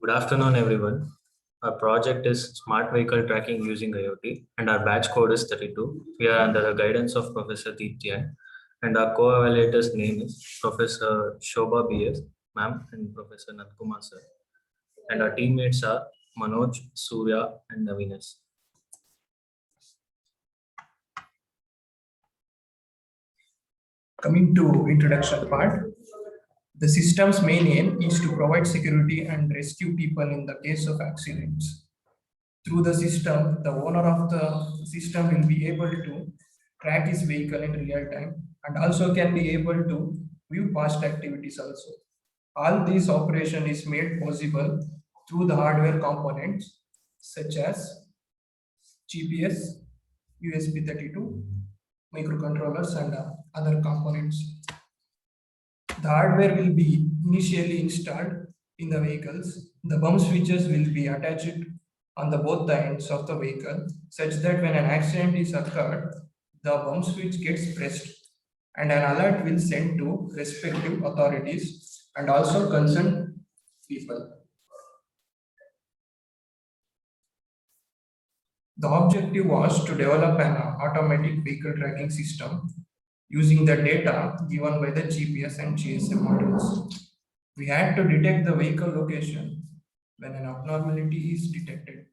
Good afternoon, everyone. Our project is Smart Vehicle Tracking using IoT, and our batch code is 32. We are under the guidance of Professor Dityan, and our co-evaluator's name is Professor Shobha BS, ma'am, and Professor Natkumar sir. And our teammates are Manoj, Surya, and Navinas. Coming to introduction part, the system's main aim is to provide security and rescue people in the case of accidents. Through the system, the owner of the system will be able to track his vehicle in real time and also can be able to view past activities also. All this operation is made possible through the hardware components such as GPS, USB 32, microcontrollers and other components. The hardware will be initially installed in the vehicles. The bump switches will be attached on both the ends of the vehicle such that when an accident is occurred, the bump switch gets pressed and an alert will send to respective authorities and also concerned people. The objective was to develop an automatic vehicle tracking system using the data given by the GPS and GSM modules. We had to detect the vehicle location when an abnormality is detected,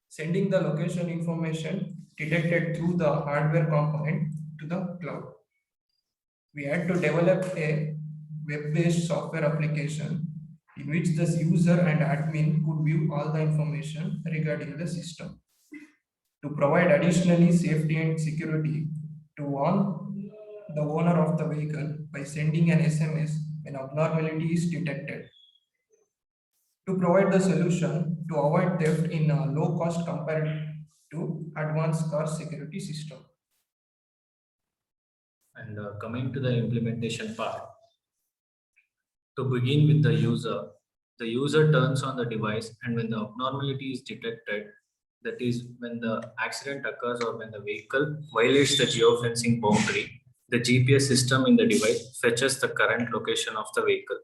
sending the location information detected through the hardware component to the cloud. We had to develop a web-based software application in which the user and admin could view all the information regarding the system. To provide additionally safety and security to warn the owner of the vehicle by sending an SMS when abnormality is detected. To provide the solution to avoid theft in a low cost compared to advanced car security system. And coming to the implementation part, to begin with the user turns on the device, and when the abnormality is detected, that is when the accident occurs or when the vehicle violates the geofencing boundary, the GPS system in the device fetches the current location of the vehicle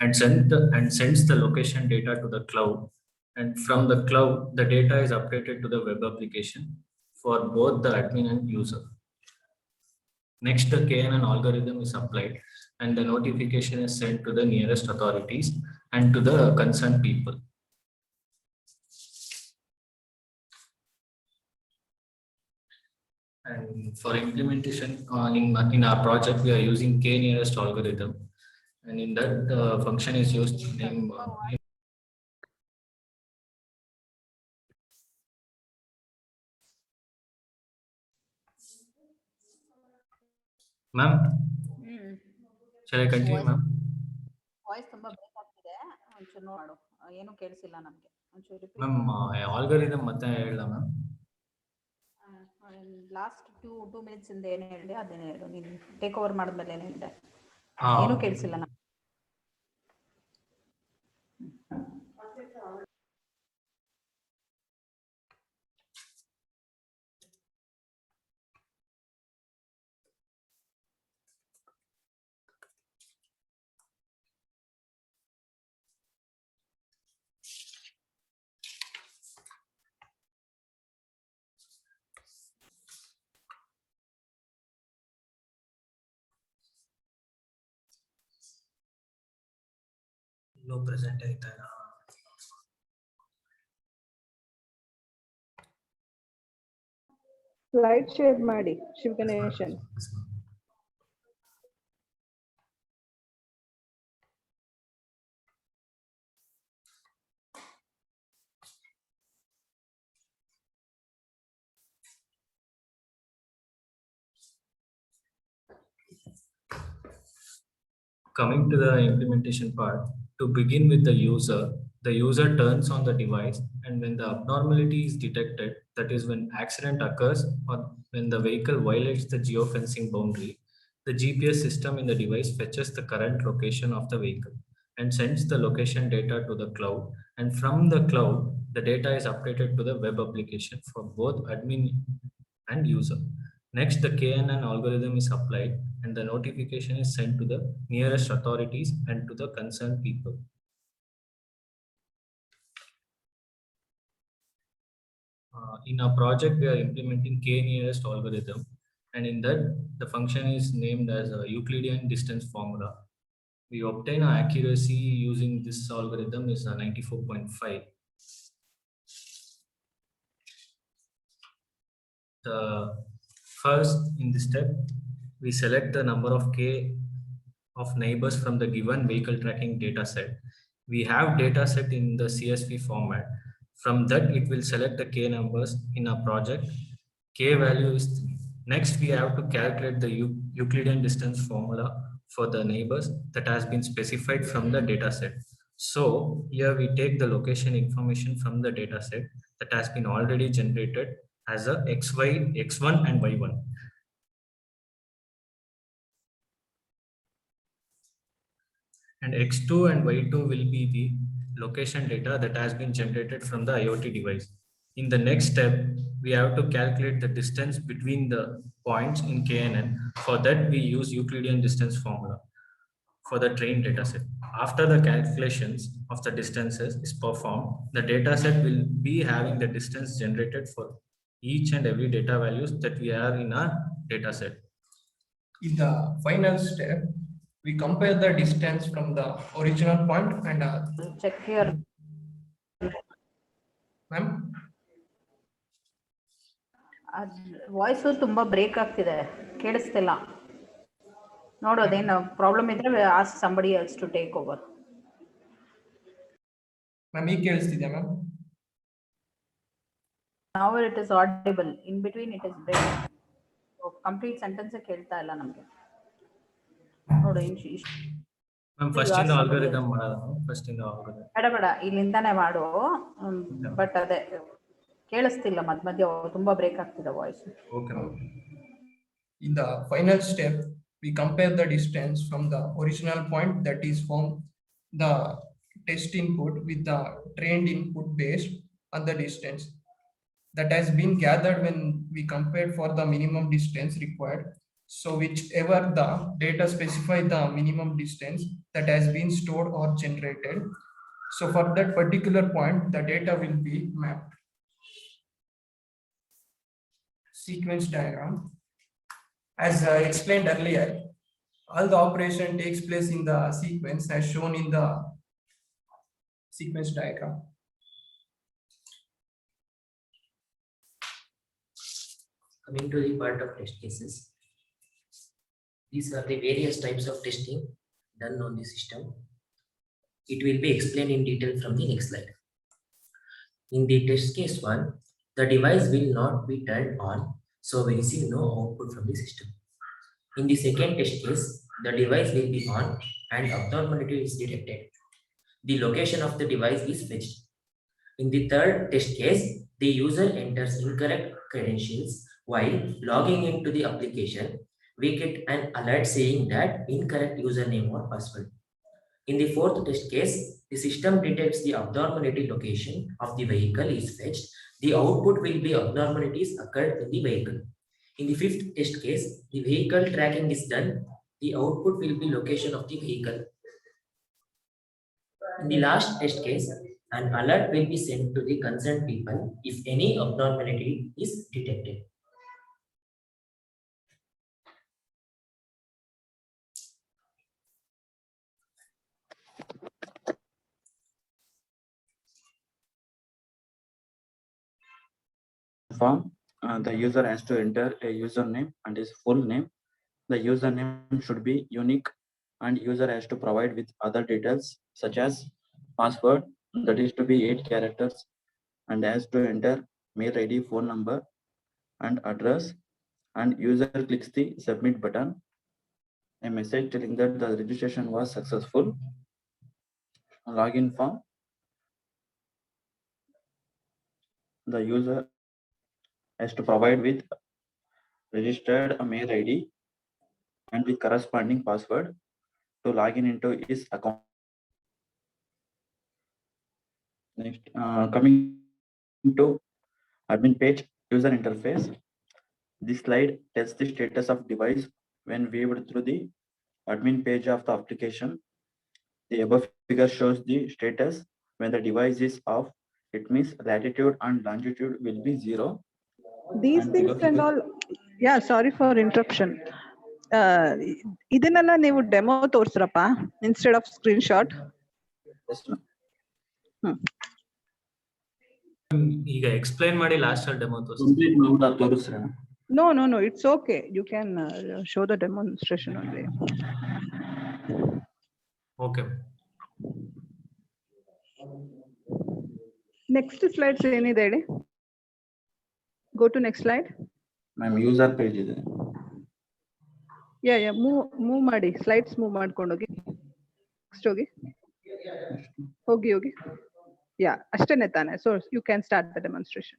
and sends the location data to the cloud. And from the cloud, the data is updated to the web application for both the admin and user. Next, the KNN algorithm is applied and the notification is sent to the nearest authorities and to the concerned people. And for implementation in our project, we are using K-nearest algorithm. And in that function is used name. Ma'am, shall I continue, ma'am? Voice ತುಂಬಾ break ಆಗ್ತಿದೆ ಒಂಚೂರು ನೋಡು ಏನು ಕೇಳಿಸಿಲ್ಲ ನಮಗೆ ಒಂಚೂರು repeat ma'am algorithm ಮತ್ತೆ ಹೇಳ ma'am last two minutes ಇಂದ ಏನು ಹೇಳಿದೆ ಅದನ್ನೇ ಹೇಳು ನೀನು ಟೇಕ್ ಓವರ್ ಮಾಡಿದ್ಮೇಲೆ ಏನು ಹೇಳಿದೆ ಹಾ ಏನು ಕೇಳಿಸಿಲ್ಲ ನಮ್ಗೆ ಲೋ ಪ್ರೆಸೆಂಟ್ ಆಯ್ತಾ ಸ್ಲೈಡ್ ಶೇರ್ ಮಾಡಿ ಶಿವಗಣೇಶನ್. Coming to the implementation part, to begin with the user turns on the device, and when the abnormality is detected, that is when accident occurs or when the vehicle violates the geofencing boundary, the GPS system in the device fetches the current location of the vehicle and sends the location data to the cloud. And from the cloud, the data is updated to the web application for both admin and user. Next, the KNN algorithm is applied and the notification is sent to the nearest authorities and to the concerned people. In our project, we are implementing k-nearest algorithm, and in that, the function is named as a Euclidean distance formula. We obtain our accuracy using this algorithm is 94.5. The first in this step, we select the number of k of neighbors from the given vehicle tracking data set. We have data set in the CSV format. From that, it will select the k numbers in our project. K value is 3. Next, we have to calculate the Euclidean distance formula for the neighbors that has been specified from the data set. So here we take the location information from the data set that has been already generated as a XY, X1 and Y1. And X2 and Y2 will be the location data that has been generated from the IoT device. In the next step, we have to calculate the distance between the points in KNN. For that, we use Euclidean distance formula for the trained dataset. After the calculations of the distances is performed, the dataset will be having the distance generated for each and every data values that we have in our dataset. In the final step, we compare the distance from the original point and Check here. ma'am, voice ತುಂಬಾ break ಆಗ್ತಿದೆ, ಕೇಳಿಸ್ತಿಲ್ಲ. ನೋಡೋದೇನು problem ಇದ್ರೆ ask somebody else to take over. Ma'am ಈಗ ಕೇಳಿಸ್ತಿದ್ಯಾ ma'am? Now it is audible. In between it is break. So complete sentence ಕೇಳ್ತಾ ಇಲ್ಲ ನಮಗೆ. ನೋಡು ಮ್ಯಾಮ್ ಫಸ್ಟ್ ಇಂದ ಆಲ್ಗೋರಿದಮ್ ಮಾಡೋದು, ಫಸ್ಟ್ ಇಂದ ಆಲ್ಗೋರಿದಮ್ ಬೇಡ ಇಲ್ಲಿಂದಾನೆ ಮಾಡು. ಬಟ್ ಅದೇ ಕೇಳಿಸ್ತಿಲ್ಲ, ಮಧ್ಯ ತುಂಬಾ ಬ್ರೇಕ್ ಆಗ್ತಿದೆ voice. Okay ma'am. In the final step, we compare the distance from the original point, that is from the test input, with the trained input based on the distance that has been gathered when we compare for the minimum distance required. So whichever the data specify the minimum distance that has been stored or generated. So for that particular point, the data will be mapped. Sequence diagram. As explained earlier, all the operation takes place in the sequence as shown in the sequence diagram. Coming to the part of test cases, these are the various types of testing done on the system. It will be explained in detail from the next slide. In the test case 1, the device will not be turned on, so we receive no output from the system. In the second test case, the device will be on and abnormality is detected. The location of the device is fetched. In the third test case, the user enters incorrect credentials. While logging into the application, we get an alert saying that incorrect username or password. In the fourth test case, the system detects the abnormality location of the vehicle is fetched. The output will be abnormalities occurred in the vehicle. In the fifth test case, the vehicle tracking is done. The output will be location of the vehicle. In the last test case, an alert will be sent to the concerned people if any abnormality is detected. Form, the user has to enter a username and his full name. The username should be unique and user has to provide with other details such as password, that is to be 8 characters, and has to enter mail ID, phone number and address, and user clicks the submit button. A message telling that the registration was successful. Login form, the user has to provide with registered mail ID and with corresponding password to log in into his account. Next, coming to admin page user interface. This slide tells the status of device when viewed through the admin page of the application. The above figure shows the status when the device is off, It means latitude and longitude will be 0. These And things figure- and all, yeah, sorry for interruption. ಇದನ್ನೆಲ್ಲ ನೀವು demo ತೋರ್ಸ್ರಪ್ಪ instead of screenshot. Yes, ma'am. ಈಗ explain ಮಾಡಿ last ಅಲ್ಲಿ demo Complete ಮಾಡ್ಬಿಟ್ಟು ಅದು ತೋರಿಸ್ರಿ ma'am. No, it's okay. You can show the demonstration only. Okay. Next slides ಏನಿದೆ ಹೇಳಿ. Go to next slide. Ma'am, user page ಇದೆ. Yeah, move ಮಾಡಿ, slides move ಮಾಡ್ಕೊಂಡು ಹೋಗಿ. Next ಹೋಗಿ. Yeah, ಅಷ್ಟೇನೆ ತಾನೆ. So you can start the demonstration.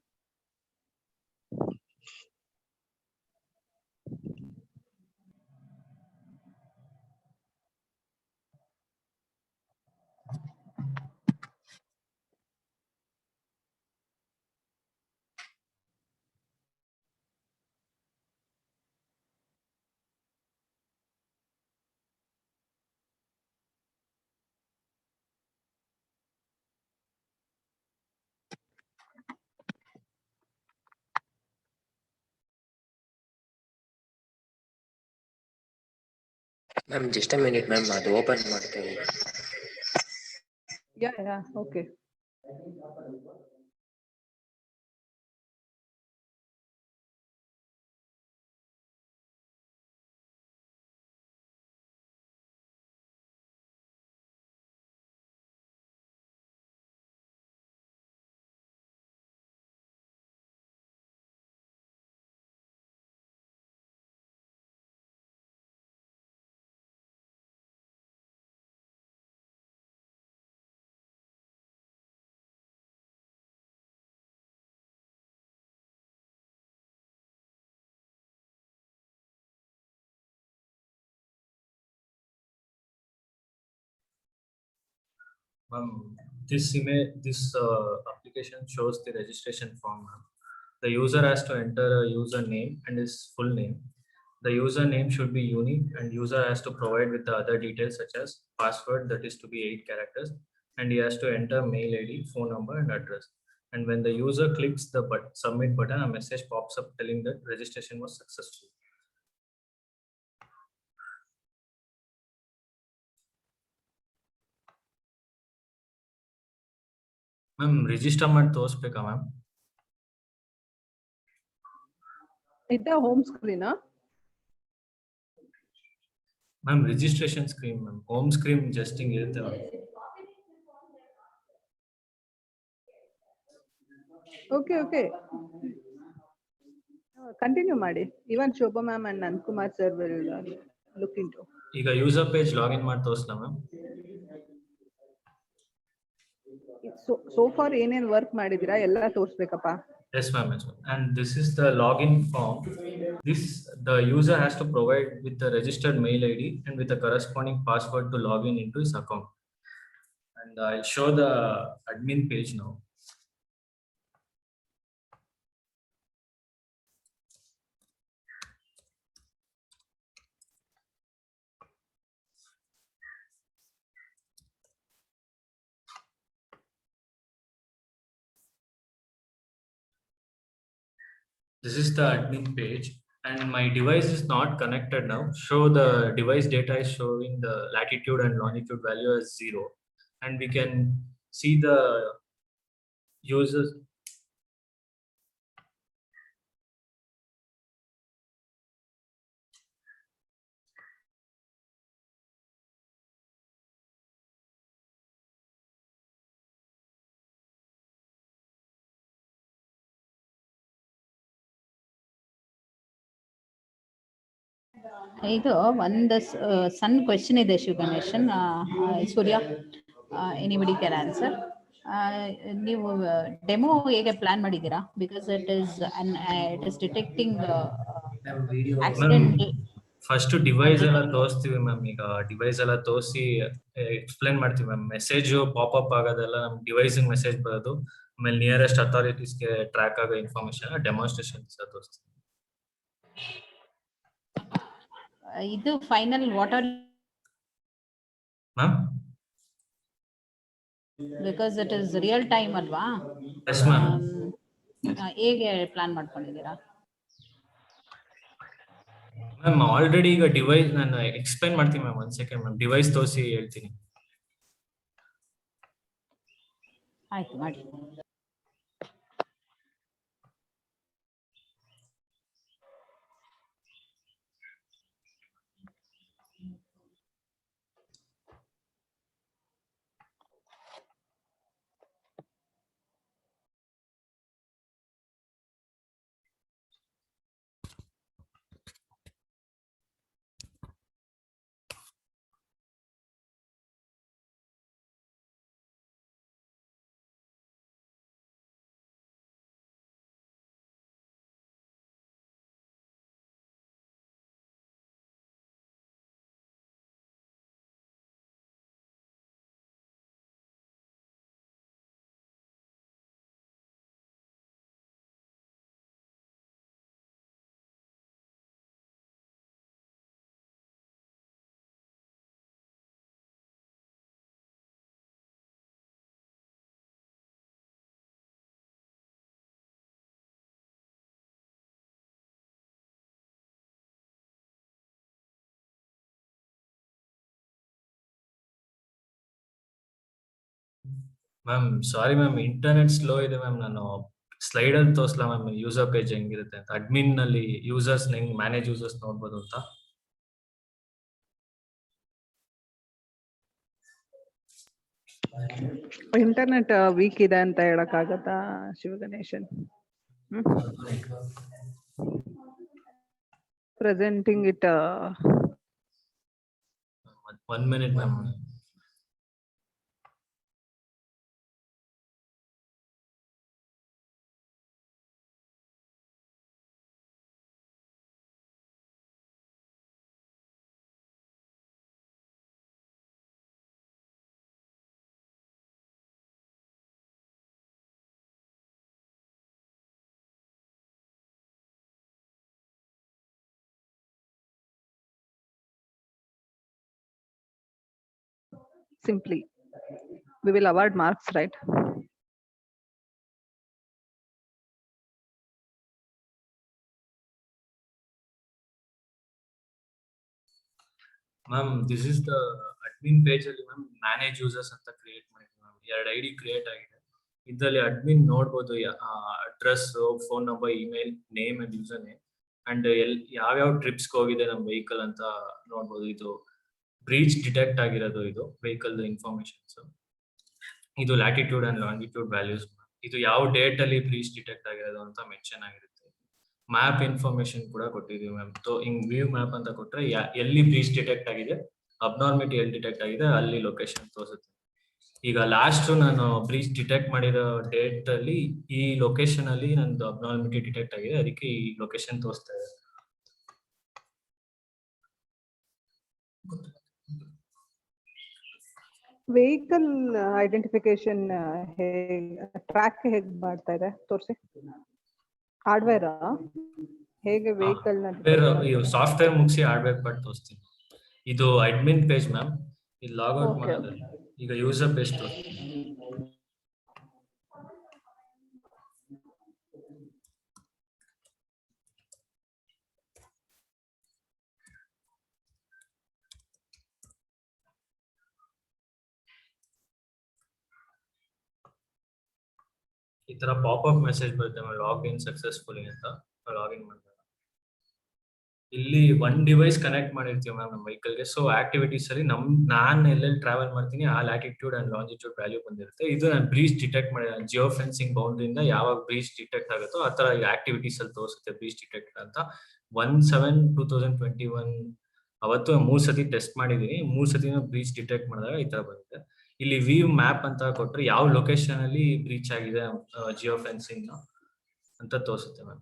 Ma'am, just a minute, ma'am. ಅದು ಓಪನ್ ಮಾಡ್ತೇವೆ. Yeah, okay. This application shows the registration form. The user has to enter a username and his full name. The username should be unique, and user has to provide with the other details such as password, that is to be 8 characters, and he has to enter mail ID, phone number, and address. And when the user clicks the submit button, a message pops up telling that registration was successful. Ma'am register ಮಾಡಿ ತೋರಿಸ್ಬೇಕಾ ma'am? ಇದ home screen ma'am registration screen ma'am, home screen just ಹಿಂಗ್ ಇರುತ್ತೆ ma'am. Okay continue ಮಾಡಿ. Even Shobha ma'am and Nandakumar sir will look into. ಈಗ user page login ಮಾಡಿ ತೋರಿಸ್ಲಾ ma'am? So far ಏನೇನ್ ವರ್ಕ್ ಮಾಡಿದಿರಾ ಎಲ್ಲ ತೋರಿಸ್ಬೇಕಪ್ಪ. Yes ma'am, and this is the login form. The user has to provide with the registered mail ID and with the corresponding password to log in into his account. And I'll show the admin page now. This is the admin page, and my device is not connected now. Show the device data is showing the latitude and longitude value as 0, and we can see the users. ಇದು ಒಂದು ಸಣ್ಣ question ಇದೆ ಶಿವ ಗಣೇಶನ್. ಸೂರ್ಯ, anybody can answer. ನೀವು demo ಹೇಗೆ plan ಮಾಡಿದ್ದೀರಾ? Because it is detecting accident. First device ಎಲ್ಲ ತೋರಿಸ್ತೀವಿ ma'am. ಈಗ ಡಿವೈಸ್ ಎಲ್ಲ ತೋರಿಸಿ ಎಕ್ಸ್ಪ್ಲೈನ್ ಮಾಡ್ತೀವಿ ಮ್ಯಾಮ್. ಮೆಸೇಜ್ ಪಾಪ್ಅಪ್ ಆಗೋದೆಲ್ಲ ನಮ್ ಡಿವೈಸ್ ಮೆಸೇಜ್ ಬರೋದು, ಆಮೇಲೆ ನಿಯರೆಸ್ಟ್ ಅಥಾರಿಟೀಸ್ಗೆ ಟ್ರ್ಯಾಕ್ ಆಗೋ ಇನ್ಫಾರ್ಮೇಶನ್ ಡೆಮಾನ್ಸ್ಟ್ರೇಷನ್ ತೋರಿಸ್ತೀವಿ. ಇದು final what are ma'am? Because it is real time ಅಲ್ವಾ? Yes ma'am. ಹೇಗೆ ಪ್ಲಾನ್ ಮಾಡ್ಕೊಂಡಿದ್ದೀರಾ? ಮ್ಯಾಮ್ ಆಲ್ರೆಡಿ ಈಗ ಡಿವೈಸ್ ನಾನು ಎಕ್ಸ್ಪ್ಲೈನ್ ಮಾಡ್ತೀನಿ ಮ್ಯಾಮ್, 1 ಸೆಕೆಂಡ್ ಮ್ಯಾಮ್, ಡಿವೈಸ್ ತೋರಿಸಿ ಹೇಳ್ತೀನಿ. ಆಯ್ತು ಮಾಡಿ. Ma'am sorry ma'am, internet slow ಇದೆ ಮ್ಯಾಮ್. ನಾನು ಸ್ಲೈಡ್ ಅಲ್ಲಿ ತೋರಿಸಲ ಮ್ಯಾಮ್, ಯೂಸರ್ ಪೇಜ್ ಹೆಂಗಿರುತ್ತೆ ಅಂತ. ಅಡ್ಮಿನ್ ನಲ್ಲಿ ಯೂಸರ್ಸ್ ಹೆಂಗ್ ಮ್ಯಾನೇಜ್ ಯೂಸರ್ಸ್ ನೋಡ್ಬೋದು ಅಂತ. ಇಂಟರ್ನೆಟ್ ವೀಕ್ ಇದೆ ಅಂತ ಹೇಳಕ್ಕಾಗತ್ತಾ Shivaganeshan? Presenting it 1 minute ma'am. simply we will award marks, right? Ma'am this is the admin page ಅಲ್ಲಿ ಮ್ಯಾಮ್ ಮ್ಯಾನೇಜ್ ಯೂಸರ್ಸ್ ಅಂತ ಕ್ರಿಯೇಟ್ ಮಾಡಿದ್ವಿ ಮ್ಯಾಮ್. 2 ID ಕ್ರಿಯೇಟ್ ಆಗಿದೆ. ಇದರಲ್ಲಿ ಅಡ್ಮಿನ್ ನೋಡ್ಬೋದು address, phone number, email, name and user name, and ಯಾವ್ಯಾವ ಟ್ರಿಪ್ಸ್ಗೆ ಹೋಗಿದೆ ನಮ್ಮ ವೆಹಿಕಲ್ ಅಂತ ನೋಡ್ಬೋದು. ಇದು ಬ್ರೀಚ್ ಡಿಟೆಕ್ಟ್ ಆಗಿರೋದು, ಇದು ವೆಹಿಕಲ್ ಇನ್ಫಾರ್ಮೇಶನ್ಸ್. ಇದು ಲ್ಯಾಟಿಟ್ಯೂಡ್ ಅಂಡ್ ಲಾಂಗಿಟ್ಯೂಡ್ ವ್ಯಾಲ್ಯೂಸ್. ಇದು ಯಾವ ಡೇಟ್ ಅಲ್ಲಿ ಬ್ರೀಚ್ ಡಿಟೆಕ್ಟ್ ಆಗಿರೋದು ಅಂತ ಮೆನ್ಷನ್ ಆಗಿರುತ್ತೆ. ಮ್ಯಾಪ್ ಇನ್ಫಾರ್ಮೇಶನ್ ಕೂಡ ಕೊಟ್ಟಿದ್ದೀವಿ ಮ್ಯಾಮ್. ಹಿಂಗ್ ವ್ಯೂ ಮ್ಯಾಪ್ ಅಂತ ಕೊಟ್ರೆ ಎಲ್ಲಿ ಬ್ರೀಚ್ ಡಿಟೆಕ್ಟ್ ಆಗಿದೆ, ಅಬ್ನಾರ್ಮಿಟಿ ಎಲ್ಲಿ ಡಿಟೆಕ್ಟ್ ಆಗಿದೆ ಅಲ್ಲಿ ಲೊಕೇಶನ್ ತೋರಿಸುತ್ತೆ. ಈಗ ಲಾಸ್ಟ್ ನಾನು ಬ್ರೀಚ್ ಡಿಟೆಕ್ಟ್ ಮಾಡಿರೋ ಡೇಟ್ ಅಲ್ಲಿ ಈ ಲೊಕೇಶನ್ ಅಲ್ಲಿ ನಂದು ಅಬ್ನಾರ್ಮಿಟಿ ಡಿಟೆಕ್ಟ್ ಆಗಿದೆ, ಅದಕ್ಕೆ ಈ ಲೊಕೇಶನ್ ತೋರಿಸ್ತಾ ಇದೆ. ವೆಹಿಕಲ್ ಐಡೆಂಟಿಫಿಕೇಶನ್ ಟ್ರ್ಯಾಕ್ ಹೇಗೆ ಮಾಡ್ತಾ ಇದೆ ತೋರಿಸಿ. ಹಾರ್ಡ್ವೇರ್ ಹೇಗೆ ವೆಹಿಕಲ್ ಸಾಫ್ಟ್ವೇರ್ ಮುಗಿಸಿ ಹಾರ್ಡ್ವೇರ್ ಪಾರ್ಟ್ ತೋರಿಸ್ತೀನಿ. ಇದು ಅಡ್ಮಿನ್ ಪೇಜ್ ಮ್ಯಾಮ್. ಇದು ಲಾಗ್ಔಟ್ Okay. ಮಾಡೋದು. ಈಗ ಯೂಸರ್ ಪೇಜ್ ತೋರಿಸ್ತೀನಿ. ಈ ತರ ಪಾಪ್ಅಪ್ ಮೆಸೇಜ್ ಬರುತ್ತೆ ಮ್ಯಾಮ್, ಲಾಗಿನ್ ಸಕ್ಸಸ್ಫುಲಿ ಅಂತ. ಲಾಗಿನ್ ಮಾಡಿದಾಗ ಇಲ್ಲಿ 1 ಡಿವೈಸ್ ಕನೆಕ್ಟ್ ಮಾಡಿರ್ತೀವಿ ಮ್ಯಾಮ್ ನಮ್ಮ ವೆಹಿಕಲ್ಗೆ. ಸೊ ಆಕ್ಟಿವಿಟೀಸ್ ಅಲ್ಲಿ ನಾನು ಎಲ್ಲೆಲ್ಲಿ ಟ್ರಾವೆಲ್ ಮಾಡ್ತೀನಿ ಆ ಲ್ಯಾಟಿಟ್ಯೂಡ್ ಅಂಡ್ ಲಾಂಜಿಟ್ಯೂಡ್ ವ್ಯಾಲ್ಯೂ ಬಂದಿರುತ್ತೆ. ಇದು ನಾನು ಬ್ರೀಚ್ ಡಿಟೆಕ್ಟ್ ಮಾಡಿ ಜಿಯೋ ಫೆನ್ಸಿಂಗ್ ಬೌಂಡ್ರಿಂದ ಯಾವಾಗ ಬ್ರೀಚ್ ಡಿಟೆಕ್ಟ್ ಆಗುತ್ತೋ ಆ ತರ ಆಕ್ಟಿವಿಟೀಸ್ ಅಲ್ಲಿ ತೋರಿಸುತ್ತೆ ಬ್ರೀಚ್ ಡಿಟೆಕ್ಟ್ ಅಂತ. 1/7/2021 ಅವತ್ತು 3 ಸತಿ ಟೆಸ್ಟ್ ಮಾಡಿದೀನಿ. 3 ಸತಿನೂ ಬ್ರೀಚ್ ಡಿಟೆಕ್ಟ್ ಮಾಡಿದಾಗ ಈ ತರ ಬರುತ್ತೆ. ಇಲ್ಲಿ ವ್ಯೂ ಮ್ಯಾಪ್ ಅಂತ ಕೊಟ್ರೆ ಯಾವ ಲೊಕೇಶನ್ ಅಲ್ಲಿ ಬ್ರೀಚ್ ಆಗಿದೆ ಜಿಯೋ ಫೆನ್ಸಿಂಗ್ ಅಂತ ತೋರಿಸುತ್ತೆ ಮ್ಯಾಮ್.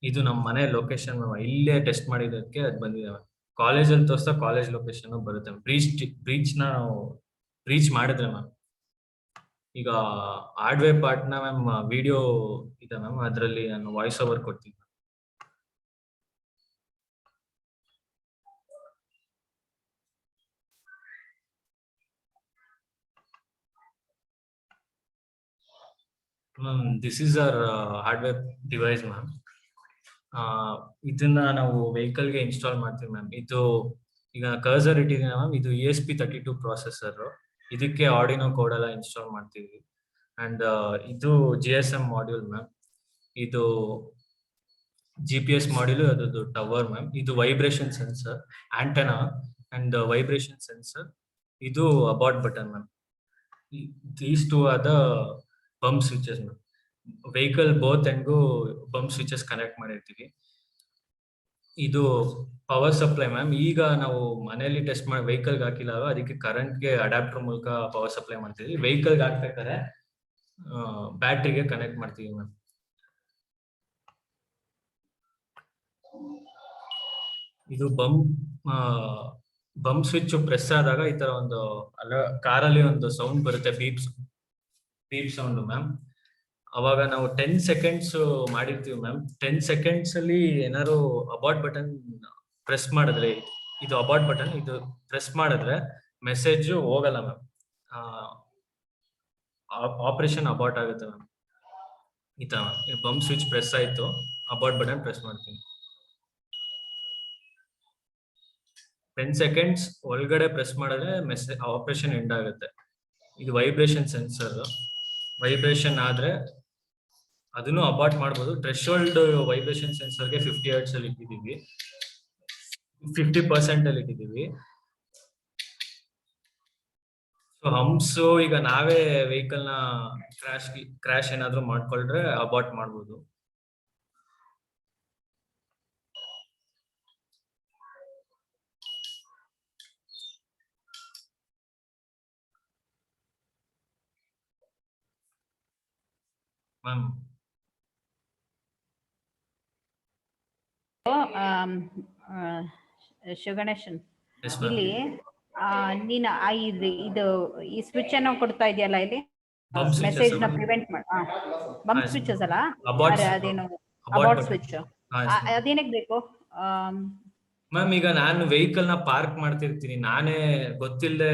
ಇದು ನಮ್ಮ ಮನೆ ಲೊಕೇಶನ್ ಮ್ಯಾಮ್. ಇಲ್ಲೇ ಟೆಸ್ಟ್ ಮಾಡಿದಕ್ಕೆ ಅದು ಬಂದಿದೆ ಮ್ಯಾಮ್. ಕಾಲೇಜಲ್ಲಿ ತೋರಿಸ್ತಾ ಕಾಲೇಜ್ ಲೊಕೇಶನ್ ಬರುತ್ತೆ. ಬ್ರೀಚ್ ನ ನಾವು ಬ್ರೀಚ್ ಮಾಡಿದ್ರೆ ಮ್ಯಾಮ್. ಈಗ ಹಾರ್ಡ್ವೇರ್ ಪಾರ್ಟ್ ನ ಮ್ಯಾಮ್ ವಿಡಿಯೋ ಇದೆ ಮ್ಯಾಮ್, ಅದರಲ್ಲಿ ನಾನು ವಾಯ್ಸ್ ಓವರ್ ಕೊಡ್ತೀನಿ. This is our hardware device, ma'am. ಇದನ್ನ ನಾವು ವೆಹಿಕಲ್ ಗೆ ಇನ್ಸ್ಟಾಲ್ ಮಾಡ್ತೀವಿ ಮ್ಯಾಮ್. ಇದು ಈಗ ಕರ್ಸರ್ ಇಟ್ಟಿದ್ದೀನಿ ಮ್ಯಾಮ್. ಇದು ESP32 ಪ್ರಾಸೆಸರ್. ಇದಕ್ಕೆ ಆರ್ಡಿನೋ ಕೋಡ್ ಎಲ್ಲ ಇನ್ಸ್ಟಾಲ್ ಮಾಡ್ತೀವಿ. ಅಂಡ್ ಇದು GSM ಮಾಡ್ಯೂಲ್ ಮ್ಯಾಮ್. ಇದು GPS ಮಾಡ್ಯೂಲ್, ಅದು ಟವರ್ ಮ್ಯಾಮ್. ಇದು vibration sensor, antenna and vibration sensor. ಇದು abort button ma'am. These two are the bump switches ma'am. Vehicle both ಎಂಡ್ಗೂ bump switches connect ಮಾಡಿರ್ತೀವಿ. ಇದು ಪವರ್ ಸಪ್ಲೈ ಮ್ಯಾಮ್. ಈಗ ನಾವು ಮನೆಯಲ್ಲಿ ಟೆಸ್ಟ್ ಮಾಡಿ ವೆಹಿಕಲ್ಗೆ ಹಾಕಿಲ್ಲ, ಅದಕ್ಕೆ ಕರೆಂಟ್ಗೆ ಅಡಾಪ್ಟರ್ ಮೂಲಕ ಪವರ್ ಸಪ್ಲೈ ಮಾಡ್ತೀವಿ. ವೆಹಿಕಲ್ಗೆ ಹಾಕ್ಬೇಕಾದ್ರೆ ಬ್ಯಾಟ್ರಿಗೆ ಕನೆಕ್ಟ್ ಮಾಡ್ತೀವಿ ಮ್ಯಾಮ್. ಇದು ಬಂಪ್ ಸ್ವಿಚ್ ಪ್ರೆಸ್ ಆದಾಗ ಈ ತರ ಒಂದು ಕಾರಲ್ಲಿ ಒಂದು ಸೌಂಡ್ ಬರುತ್ತೆ, ಬೀಪ್ ಸೌಂಡ್ ಮ್ಯಾಮ್. ಅವಾಗ ನಾವು 10 ಸೆಕೆಂಡ್ಸ್ ಮಾಡಿರ್ತೀವಿ ಮ್ಯಾಮ್. 10 ಸೆಕೆಂಡ್ಸ್ ಅಲ್ಲಿ ಏನಾದ್ರು ಅಬಾರ್ಟ್ ಬಟನ್ ಪ್ರೆಸ್ ಮಾಡಿದ್ರೆ, ಇದು ಅಬಾರ್ಟ್ ಬಟನ್, ಇದು ಪ್ರೆಸ್ ಮಾಡಿದ್ರೆ ಮೆಸೇಜ್ ಹೋಗಲ್ಲ ಮ್ಯಾಮ್. ಆಪರೇಷನ್ ಅಬಾರ್ಟ್ ಆಗುತ್ತೆ ಮ್ಯಾಮ್. ಈ ತರ ಬಂಪ್ ಸ್ವಿಚ್ ಪ್ರೆಸ್ ಆಯ್ತು, ಅಬಾರ್ಟ್ ಬಟನ್ ಪ್ರೆಸ್ ಮಾಡ್ತೀನಿ. 10 ಸೆಕೆಂಡ್ಸ್ ಒಳಗಡೆ ಪ್ರೆಸ್ ಮಾಡಿದ್ರೆ ಮೆಸೇಜ್ ಆಪರೇಷನ್ ಎಂಡ್ ಆಗುತ್ತೆ. ಇದು ವೈಬ್ರೇಷನ್ ಸೆನ್ಸರ್. ವೈಬ್ರೇಷನ್ ಆದ್ರೆ ಅದನ್ನು ಅಬಾರ್ಟ್ ಮಾಡ್ಬೋದು. ಥ್ರೆಶೋಲ್ಡ್ ವೈಬ್ರೇಷನ್ ಸೆನ್ಸರ್ಗೆ 50 Hz ಅಲ್ಲಿ ಇಟ್ಟಿದ್ದೀವಿ, 50% ಅಲ್ಲಿ ಇಟ್ಟಿದ್ದೀವಿ. ಸೊ ಹಂಪ್ಸ್ ಈಗ ನಾವೇ ವೆಹಿಕಲ್ ನ ಕ್ರಾಶ್ ಏನಾದ್ರು ಮಾಡ್ಕೊಳ್ರೆ ಅಬಾರ್ಟ್ ಮಾಡ್ಬೋದು. Ma'am Shivaganeshan, yes ma'am. ಇಲ್ಲಿ ನೀನು ಇದು ಈ ಸ್ವಿಚ್ ಅನ್ನು ಕೊಡ್ತಾ ಇದೆಯಲ್ಲ, ಇಲ್ಲಿ Bump switches ಮೆಸೇಜ್ ನ ಅಲ್ಲ? ಪ್ರಿವೆಂಟ್ ಬಂಪ್ ಹಾ, ಸ್ವಿಚಸ್ ಅಲ್ಲ, Abort- ಅದೇನು abort ಅಬಾರ್ಟ್ button. ಸ್ವಿಚ್, ಹಾ, yes, ma'am. ಅದೇನಕ್ಕೆ ಬೇಕು? ಮ್ಯಾಮ್ ಈಗ ನಾನು ವೆಹಿಕಲ್ ನ ಪಾರ್ಕ್ ಮಾಡ್ತಿರ್ತೀನಿ, ನಾನೇ ಗೊತ್ತಿಲ್ಲದೆ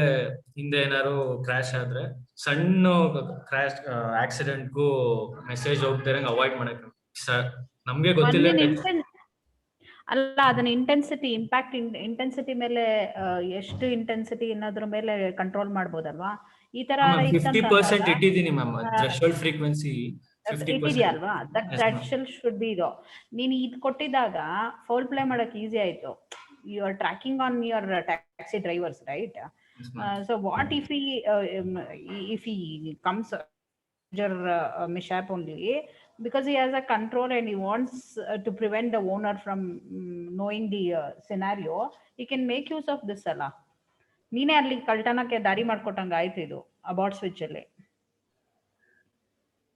ಹಿಂದೆ ಏನಾದ್ರು ಕ್ರಾಶ್ ಆದ್ರೆ ಸಣ್ಣ ಕ್ರಾಶ್ ಆಕ್ಸಿಡೆಂಟ್ಗೂ ಮೆಸೇಜ್ ಹೋಗ್ತಿರಂಗ್ ಅವಾಯ್ಡ್ ಮಾಡಕ್ಕೆ ನಮ್ಗೆ ಗೊತ್ತಿಲ್ಲ. ಅಲ್ಲ, ಅದನ್ನ ಇಂಪ್ಯಾಕ್ಟ್ ಇಂಟೆನ್ಸಿಟಿ ಮೇಲೆ ಎಷ್ಟು ಇಂಟೆನ್ಸಿಟಿ ಅನ್ನೋದ್ರ ಮೇಲೆ ಕಂಟ್ರೋಲ್ ಮಾಡ್ಬೋದಲ್ವಾ? ಈ ತರ 50% ಇಟ್ಟಿದ್ದೀನಿ ಮ್ಯಾಮ್. ಥ್ರೆಶೋಲ್ಡ್ ಫ್ರೀಕ್ವೆನ್ಸಿ 50% ಇಟ್ಟಿದ್ಯಾ ಅಲ್ವಾ? That Yes, ma'am. Threshold should be ಇದು. ನೀನು ಇದು ಕೊಟ್ಟಿದಾಗ ಫೌಲ್ ಪ್ಲೇ ಮಾಡಕ್ ಈಸಿ ಆಯ್ತು. You are tracking on your taxi drivers, right? Yes, ma'am. So what if he comes mishap only because he has a control and he wants to prevent the owner from knowing the scenario, he can make use of this alla. ನೀನೇ ಅಲ್ಲಿ ಕಳ್ತನಕ್ಕೆ ದಾರಿ ಮಾಡ್ಕೊಟ್ಟಂಗ ಆಯ್ತು ಇದು abort switch ಅಲ್ಲಿ.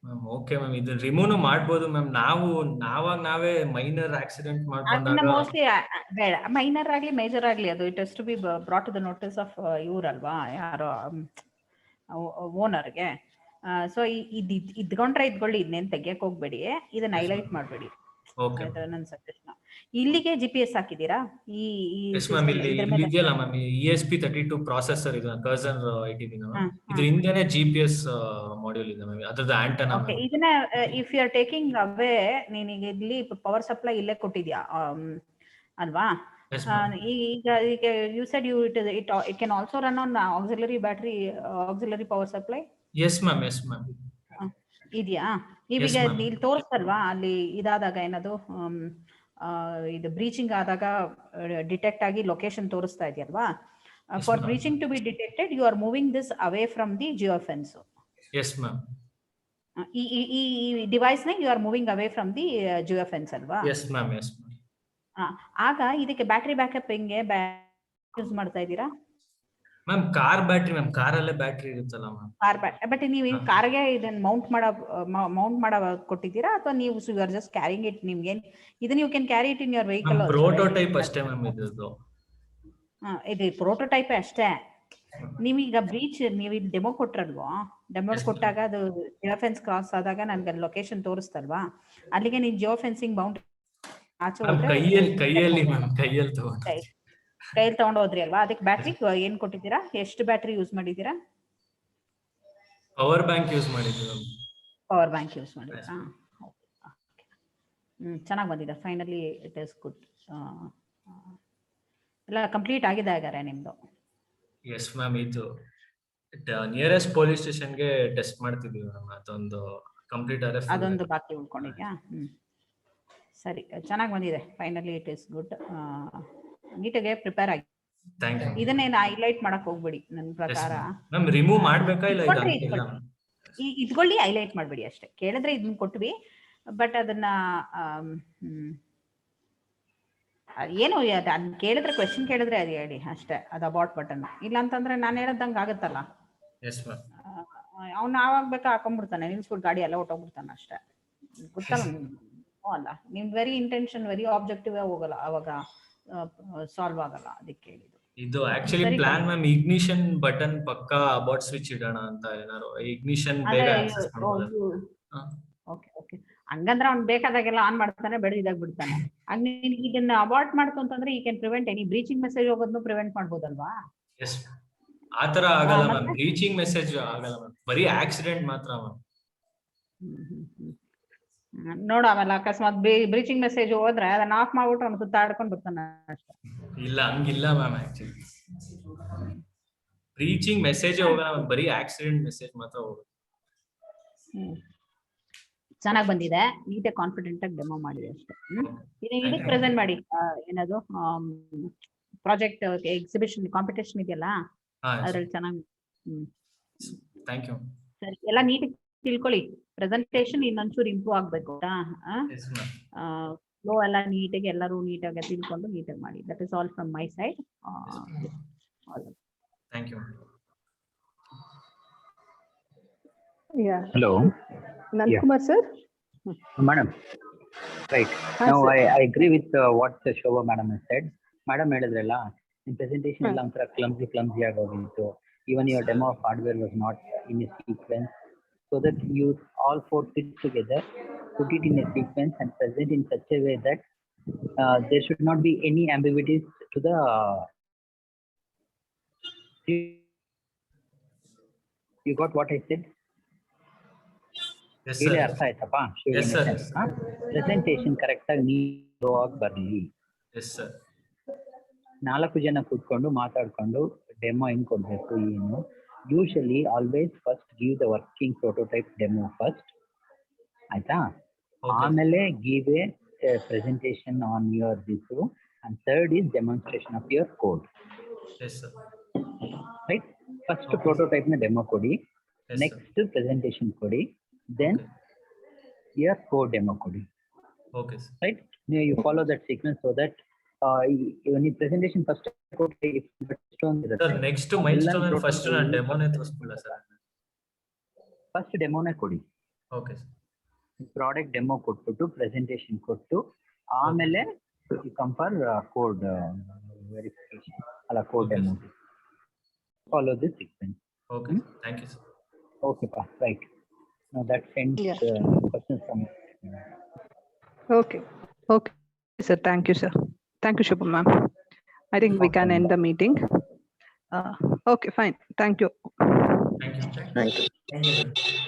Ma'am okay ma'am, ಇದು remove ಮಾಡ್ಬೋದು ma'am. ನಾವೇ minor accident ಅದನ್ನ ಮಾಡ್ಕೊಂಡಾಗ ಮೋಸ್ಟ್ಲಿ ಬೇಡ, ಮೈನರ್ ಆಗ್ಲಿ ಮೇಜರ್ ಆಗ್ಲಿ, ಅದು it has to be brought to the notice of ಇವ್ರಲ್ವಾ, ಯಾರೋ ಓನರ್ಗೆ. ಸೊ ಇದ್ಕೊಂಡ್ರೆ ಇದ್ಕೊಳ್ಳಿ, ಇದನ್ನೇನು ತೆಗಿಯಕ್ ಹೋಗ್ಬೇಡಿ, ಇದನ್ನ ಹೈಲೈಟ್ ಮಾಡಬೇಡಿ. ಓಕೆ ನನ್ನ ಸಜೆಷನ್. ಇಲ್ಲಿಗೆ GPS ಹಾಕಿದೀರಾ? S ma'am. ಇಲ್ಲಿ ಇದೆಯಲ್ಲ ಮ್ಯಾಮ್, ESP32 ಪ್ರಾಸೆಸರ್ ಇದು ಕರ್ಸರ್ ಇಟ್ಟಿದ್ದೀನಿ ಮ್ಯಾಮ್. ಇದ್ರ ಹಿಂದೆನೆ GPS ಮಾಡ್ಯೂಲ್ ಇದೆ ಮ್ಯಾಮ್, ಅದ್ರದ್ದು ಆಂಟೆನಾ. ಇದನ್ನ if you are taking away, ನೀನೀಗ ಇಲ್ಲಿ ಪವರ್ ಸಪ್ಲೈ ಇಲ್ಲೇ ಕೊಟ್ಟಿದ್ಯಾ ಅಲ್ವಾ? ಈಗ you said it can also run on auxiliary battery, auxiliary power supply. Yes ma'am, yes ma'am. ಇದೆಯಾ? ನೀವೀಗ ಇಲ್ಲಿ ತೋರಿಸ್ತಲ್ವಾ, ಅಲ್ಲಿ ಇದಾದಾಗ ಏನದು ಇದು ಬ್ರೀಚಿಂಗ್ ಆದಾಗ ಡಿಟೆಕ್ಟ್ ಆಗಿ ಲೊಕೇಶನ್ ತೋರಿಸ್ತಾ ಇದೆಯಲ್ವಾ? For breaching to be detected you are moving this away from the geofence. Yes ma'am. ಈ ಡಿವೈಸ್ ನ you are moving away from the geofence ಅಲ್ವಾ? Yes ma'am, yes ma'am. ಆಗ ಇದಕ್ಕೆ ಬ್ಯಾಟರಿ ಬ್ಯಾಕಪ್ ಹೆಂಗೆ use ಮಾಡ್ತಾ ಇದ್ದೀರಾ? ಮ್ಯಾಮ್ ಕಾರ್ ಬ್ಯಾಟ್ರಿ ಮ್ಯಾಮ್, ಕಾರಲ್ಲೇ battery ಇರುತ್ತಲ್ಲ ಮ್ಯಾಮ್. ಕಾರ್ ಬಟ್ ನೀವು ಕಾರ್ಗೆ ಇದನ್ನ ಮೌಂಟ್ ಮಾಡೋ ಕೊಟ್ಟಿದ್ದೀರಾ, ಅಥವಾ ನೀವು you are just carrying it? ನಿಮ್ಗೆ ಇದನ್ನ you can carry it in your vehicle. Prototype ಅಷ್ಟೇ ಮ್ಯಾಮ್ ಇದು. ಇದು ಪ್ರೋಟೋಟೈಪ್ ಅಷ್ಟೇ. ನೀವೀಗ ಬ್ರೀಚ್ ನೀವು ಇಲ್ಲಿ ಡೆಮೋ ಕೊಟ್ರಲ್ವಾ? ಡೆಮೋ ಕೊಟ್ಟಾಗ ಅದು ಜಿಯೋ ಫೆನ್ಸ್ ಕ್ರಾಸ್ ಆದಾಗ ನನ್ಗೆ ಲೊಕೇಶನ್ ತೋರಿಸ್ತಲ್ವಾ? ಅಲ್ಲಿಗೆ ನೀವು ಜಿಯೋ ಫೆನ್ಸಿಂಗ್ ಬೌಂಡ್ ಆಚೆ ಕೈಯಲ್ಲಿ ತಗೊಂಡು ಹೋದ್ರಿ ಅಲ್ವಾ? ಅದಕ್ಕೆ ಬ್ಯಾಟ್ರಿ ಏನ್ ಕೊಟ್ಟಿದ್ದೀರಾ? ಎಷ್ಟು ಬ್ಯಾಟ್ರಿ ಯೂಸ್ ಮಾಡಿದ್ದೀರಾ? ಪವರ್ ಬ್ಯಾಂಕ್ ಯೂಸ್ ಮಾಡಿದ್ದೀವಿ. ಪವರ್ ಬ್ಯಾಂಕ್ ಯೂಸ್ ಮಾಡಿದ್ರಾ? ಚೆನ್ನಾಗಿ ಬಂದಿದೆ. Finally it is good. ಎಲ್ಲ ಕಂಪ್ಲೀಟ್ ಆಗಿದೆ ಹಾಗಾದ್ರೆ ನಿಮ್ದು? ಎಸ್ ಮ್ಯಾಮ್, ಇದು ನಿಯರೆಸ್ಟ್ ಪೊಲೀಸ್ ಸ್ಟೇಷನ್ಗೆ ಟೆಸ್ಟ್ ಮಾಡ್ತಿದೀವಿ ಮ್ಯಾಮ್. ಅದೊಂದು ಕಂಪ್ಲೀಟ್ ಅದೊಂದು ಬಾಕಿ ಉಳ್ಕೊಂಡಿದ್ಯಾ? ಸರಿ, ಚೆನ್ನಾಗಿ ಬಂದಿದೆ. Finally it is good. ನೀಟಾಗೆ ಪ್ರಿಪೇರ್ ಆಗಿ. ಥ್ಯಾಂಕ್ ಯು ಇದನ್ನೇನು ಹೈಲೈಟ್ ಮಾಡಕ್ ಹೋಗ್ಬೇಡಿ ನನ್ನ ಪ್ರಕಾರ. ಮ್ಯಾಮ್. ರಿಮೂವ್ ಮಾಡ್ಬೇಕಾ ಇಲ್ಲ ಇಟ್ಕೊಳ್ರಿ, ಇಲ್ಲ? ಇಟ್ಕೊಳ್ಳಿ, ಹೈಲೈಟ್ ಮಾಡ್ಬೇಡಿ ಅಷ್ಟೇ. ಕೇಳಿದ್ರೆ ಇದನ್ನ ಕೊಟ್ವಿ, ಬಟ್ ಅದನ್ನ ಏನು ಅದ್ ಕೇಳಿದ್ರೆ, ಕ್ವೆಶನ್ ಕೇಳಿದ್ರೆ ಅದು ಹೇಳಿ ಅಷ್ಟೇ. ಅದು ಅಬೌಟ್ ಬಟನ್ ಇಲ್ಲ ಅಂತಂದ್ರೆ ನಾನು ಹೇಳದಂಗೆ ಆಗುತ್ತಲ್ಲ. Yes ma'am. ಅವ್ನು ಯಾವಾಗ ಬೇಕಾ ಹಾಕೊಂಡ್ಬಿಡ್ತಾನೆ, ನಿಲ್ಸ್ಬಿಟ್ಟು ಗಾಡಿ ಎಲ್ಲ ಹೊಟ್ಟೋಗ್ಬಿಡ್ತಾನೆ ಅಷ್ಟೇ. ಗೊತ್ತಲ್ಲ ಅಲ್ಲ, ನಿಮ್ ವೆರಿ ಇಂಟೆನ್ಷನ್ ವೆರಿ ಆಬ್ಜೆಕ್ಟಿವ್ ಹೋಗಲ್ಲ, ಅವಾಗ ಸಾಲ್ವ್ ಆಗಲ್ಲ. ಅದಕ್ಕೆ ಹೇಳಿದ್ದು. ಇದು actually plan ma'am. Ignition button ಪಕ್ಕಾ ಅಬೌಟ್ ಸ್ವಿಚ್ ಇಡೋಣ ಅಂತ. ಏನಾರು ಇಗ್ನಿಷನ್ ಬೇಗ ಆಕ್ಸೆಸ್ ಮಾಡ್ಬೋದು. ಓಕೆ ಓಕೆ, ಹಂಗಂದ್ರೆ ಅವ್ನು ಬೇಕಾದಾಗೆಲ್ಲ ಆನ್ ಮಾಡ್ತಾನೆ, ಬೆಳೆದಿದಾಗ ಬಿಡ್ತಾನೆ. ಹಂಗ ನೀನು ಇದನ್ನ ಅವಾಯ್ಡ್ ಮಾಡ್ತು ಅಂತಂದ್ರೆ ಈ can prevent any breaching message ಹೋಗೋದನ್ನು ಪ್ರಿವೆಂಟ್ ಮಾಡ್ಬೋದಲ್ವಾ? ಎಸ್, ಆತರ ಆಗಲ್ಲ ಮ್ಯಾಮ್. ರೀಚಿಂಗ್ ಮೆಸೇಜ್ ಆಗಲ್ಲ ಮ್ಯಾಮ್, ಬರೀ ಆಕ್ಸಿಡೆಂಟ್ ಮಾತ್ರ ಮ್ಯಾಮ್. ನೋಡು, ಆಮೇಲೆ ಅಕಸ್ಮಾತ್ ಬ್ರೀಚಿಂಗ್ ಮೆಸೇಜ್ ಹೋದ್ರೆ ಅದನ್ನ ಆಫ್ ಮಾಡ್ಬಿಟ್ಟು ಅವ್ನು ಸುತ್ತಾಡ್ಕೊಂಡು ಬರ್ತಾನೆ ಅಷ್ಟೇ. ಇಲ್ಲ, ಹಂಗಿಲ್ಲ ಮ್ಯಾಮ್. ಆಕ್ಚುಲಿ ರೀಚಿಂಗ್ ಮೆಸೇಜ್ ಹೋಗಲ್ಲ ಮ್ಯಾಮ್, ಬರೀ ಆಕ್ಸಿಡೆಂಟ್ ಮೆಸೇಜ್ ಮಾತ್ರ ಹೋಗುತ್ತೆ. ಚೆನ್ನಾಗಿ ಬಂದಿದೆ. ನೀಟಾಗಿ ಕಾನ್ಫಿಡೆಂಟ್ ಆಗಿ ಡೆಮೋ ಮಾಡಿ ಅಷ್ಟೇ. ಇದಕ್ಕೆ ಪ್ರೆಸೆಂಟ್ ಮಾಡಿ. ಏನದು ಪ್ರಾಜೆಕ್ಟ್ ಎಕ್ಸಿಬಿಷನ್ ಕಾಂಪಿಟೇಷನ್ ಇದೆಯಲ್ಲ, ಅದ್ರಲ್ಲಿ ಚೆನ್ನಾಗಿ. Thank you. ಸರಿ, ಎಲ್ಲ ನೀಟಾಗಿ ತಿಳ್ಕೊಳ್ಳಿ. ಪ್ರೆಸೆಂಟೇಶನ್ ಇನ್ನೊಂಚೂರು ಇಂಪ್ರೂವ್ ಆಗ್ಬೇಕು. ಫ್ಲೋ ಎಲ್ಲ ನೀಟಾಗಿ ಎಲ್ಲರೂ ನೀಟಾಗಿ ತಿಳ್ಕೊಂಡು ನೀಟಾಗಿ ಮಾಡಿ. That is all from my side. Thank you. Yeah. Hello. Nandakumar sir. Madam, right. Now I agree with what Shobha madam has said. Madam ಹೇಳಿದ್ರಲ್ಲ, in presentation ಎಲ್ಲ ಒಂಥರ clumsy ಆಗೋಗಿತ್ತು. Even your demo of hardware was not in a sequence. So that you all four sit together, put it in a sequence and present in such a way that there should not be any ambiguities to the you got what I said? Yes, ಹೇಳಿ sir. ಅರ್ಥ ಆಯ್ತಪ್ಪ? Yes, sir. Presentation correct ಆಗಿ neat ಆಗಿ ಬರಲಿ. Yes sir. 4 ಜನ ಕೂತ್ಕೊಂಡು ಮಾತಾಡ್ಕೊಂಡು demo ಹೆಂಗ್ ಕೊಡ್ಬೇಕು ಏನು. Usually always first give the working prototype demo first, ಆಯ್ತಾ? ಆಮೇಲೆ give A presentation on your this, and third is demonstration of your code. Yes sir. Right, first prototype ನ ಡೆಮೋ ಕೊಡಿ, ನೆಕ್ಸ್ಟ್ ಪ್ರೆಸೆಂಟೇಶನ್ ಕೊಡಿ, then your code demo ಕೊಡಿ. Okay sir. Right, you follow that sequence so that when you presentation first ಕೊಡಿ. Sir, next milestone first na demo ne ತೋರಿಸ್ಬಿಡಲ್ಲ sir? First ಡೆಮೋನೇ ಕೊಡಿ. Okay sir. Product demo ಕೊಟ್ಬಿಟ್ಟು presentation ಕೊಟ್ಟು ಆಮೇಲೆ you come for code verification ಅಲ್ಲ code demo. Follow this sequence. Okay, thank you sir. Okay pa, right. Now that ends questions from me. Okay. Okay, sir. Thank you, sir. Thank you, Shubham ma'am. I think we can end the meeting. Okay, fine. Thank you. Thank you. Thank you. Thank you.